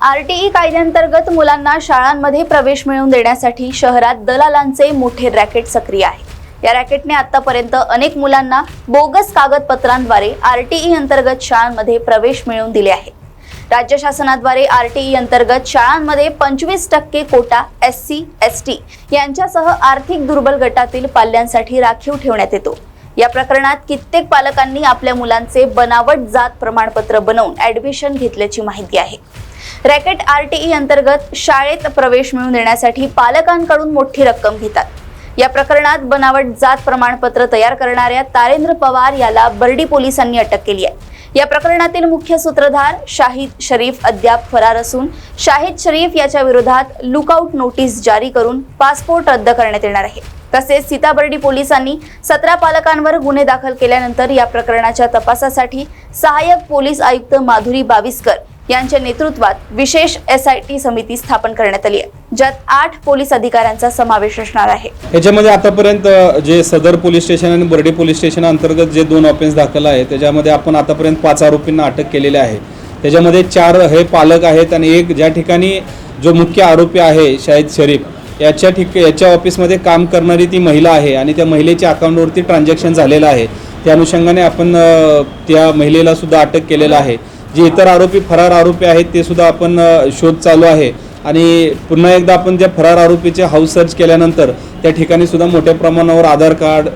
RTE कायद्याअंतर्गत मुलांना शाळांमध्ये प्रवेश मिळवून देण्यासाठी शहरात दलालांचे मोठे रॅकेट सक्रिय आहे। या रॅकेटने आतापर्यंत अनेक मुलांना बोगस कागदपत्रांद्वारे आरटीई अंतर्गत शाळांमध्ये प्रवेश मिळवून दिले आहे। राज्य शासनाद्वारे आरटीई अंतर्गत शाळांमध्ये 25% कोटा SC, ST यांच्यासह आर्थिक दुर्बल गटातील पाल्यांसाठी राखीव ठेवण्यात येतो। या प्रकरणात कित्येक पालकांनी आपल्या मुलांचे बनावट जात प्रमाणपत्र बनवून ऍडमिशन घेतल्याची माहिती आहे। रॅकेट आरटीई अंतर्गत शाळेत प्रवेश मिळवून देण्यासाठी पालकांकडून मोठी रक्कम घेतात। या प्रकरणात बनावट जात प्रमाणपत्र तयार करणाऱ्या तारेंद्र पवार याला बर्डी पोलिसांनी अटक केली आहे। या प्रकरणातील मुख्य सूत्रधार शाहिद शरीफ अद्याप फरार असून शाहिद शरीफ याच्या विरोधात लुकआउट नोटीस जारी करून पासपोर्ट रद्द करण्यात येणार आहे। तसेच सीताबर्डी पोलिसांनी 17 पालकांवर गुन्हे दाखल केल्यानंतर या प्रकरणाच्या तपासासाठी सहाय्यक पोलीस आयुक्त माधुरी बाविस्कर यांच्या नेतृत्वात विशेष SIT समिती स्थापन करण्यात आली आहे, ज्यात 8 पोलीस अधिकाऱ्यांचा समावेश असणार आहे। याच्यामध्ये आतापर्यंत जे सदर पोलीस स्टेशन आणि बर्डी पोलीस स्टेशन अंतर्गत जे 2 ऑफेन्स दाखल आहे त्याच्यामध्ये आपण आतापर्यंत 5 आरोपींना अटक केलेली आहे। त्याच्यामध्ये 4 हे पालक आहेत आणि एक ज्या ठिकाणी जो मुख्य आरोपी आहे शाहिद शरीफ याच्या ऑफिसमध्ये काम करणारी ती महिला आहे आणि त्या महिलेच्या अकाउंटवरती ट्रान्झॅक्शन झालेलं आहे। त्या अनुषंगाने आपण त्या महिलेला सुद्धा अटक केलेलं आहे। जे इतर आरोपी फरार आरोपी आहेत ते सुद्धा आपण शोध चालू आहे आणि पुन्हा एकदा आपण त्या फरार आरोपीचे हाऊस सर्च केल्यानंतर त्या ठिकाणी सुद्धा मोठ्या प्रमाणावर आधार कार्ड,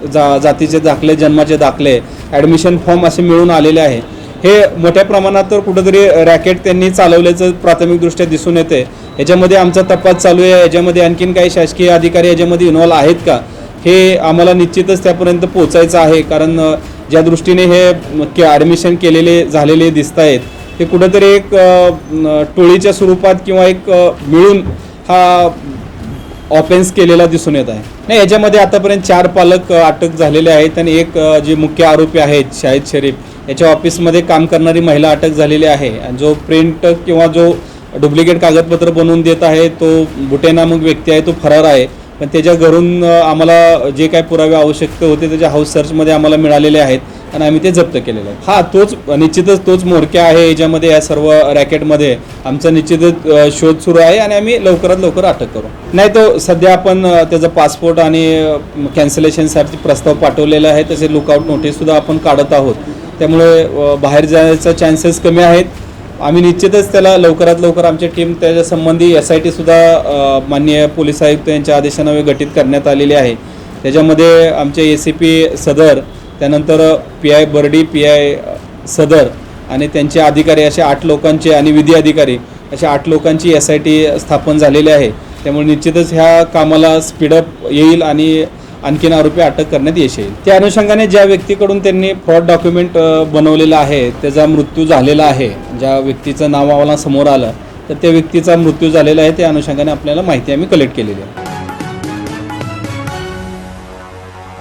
जातीचे दाखले, जन्माचे दाखले, ॲडमिशन फॉर्म असे मिळून आलेले आहे। हे मोठ्या प्रमाणात तर कुठंतरी रॅकेट त्यांनी चालवल्याचं प्राथमिकदृष्ट्या दिसून येते। याच्यामध्ये आमचा तपास चालू आहे। याच्यामध्ये आणखीन काही शासकीय अधिकारी याच्यामध्ये इन्व्हॉल्व आहेत का हे आम्हाला निश्चितच त्यापर्यंत पोहोचायचं आहे, कारण ज्या दृष्टीने हे ॲडमिशन केलेले झालेले दिसत आहेत ते कुठंतरी एक टोळीच्या स्वरूपात किंवा एक मिळून हा ऑफेन्स केलेला दिसून येत आहे। नाही, याच्यामध्ये आतापर्यंत 4 पालक अटक झालेले आहेत आणि एक जे मुख्य आरोपी आहेत शाहिद शरीफ याच्या ऑफिसमध्ये काम करणारी महिला अटक झालेली आहे आणि जो प्रिंट किंवा जो डुप्लिकेट कागदपत्र बनवून देत आहे तो बुटे नामक व्यक्ती आहे, तो फरार आहे। पण त्याच्या घरून आम्हाला जे काही पुरावे आवश्यक होते त्याच्या हाऊस सर्चमध्ये आम्हाला मिळालेले आहेत आणि आम्ही ते जप्त केलेले आहेत। हा तोच निश्चितच तोच म्होरक्या आहे याच्यामध्ये। या सर्व रॅकेटमध्ये आमचा निश्चितच शोध सुरू आहे आणि आम्ही लवकरात लवकर अटक करू। नाही, तो सध्या आपण त्याचा पासपोर्ट आणि कॅन्सलेशनसाठी प्रस्ताव पाठवलेला आहे। तसे लुकआउट नोटीससुद्धा आपण काढत आहोत, त्यामुळे बाहेर जाण्याचा चान्सेस कमी आहेत। आम्ही निश्चितच त्याला लवकरात लवकर आमची टीम त्याच्या संबंधी SIT सुद्धा माननीय पोलीस आयुक्त यांच्या आदेशाने गठीत करण्यात आलेली आहे। त्याच्यामध्ये आमचे ACP सदर, त्यानंतर PI बर्डी, PI सदर आणि त्यांचे अधिकारी असे 8 लोकांचे आणि विधी अधिकारी असे 8 लोकांची SIT स्थापन झालेली आहे। त्यामुळे निश्चितच ह्या कामाला स्पीडअप येईल आणि आणखीन आरोपी अटक करण्यात यश येईल। त्या अनुषंगाने ज्या व्यक्तीकडून त्यांनी फ्रॉड डॉक्युमेंट बनवलेलं आहे त्याचा मृत्यू झालेला आहे, ज्या व्यक्तीचं नाव आम्हाला समोर आलं तर त्या व्यक्तीचा मृत्यू झालेला आहे, त्या अनुषंगाने आपल्याला माहिती आम्ही कलेक्ट केलेली आहे।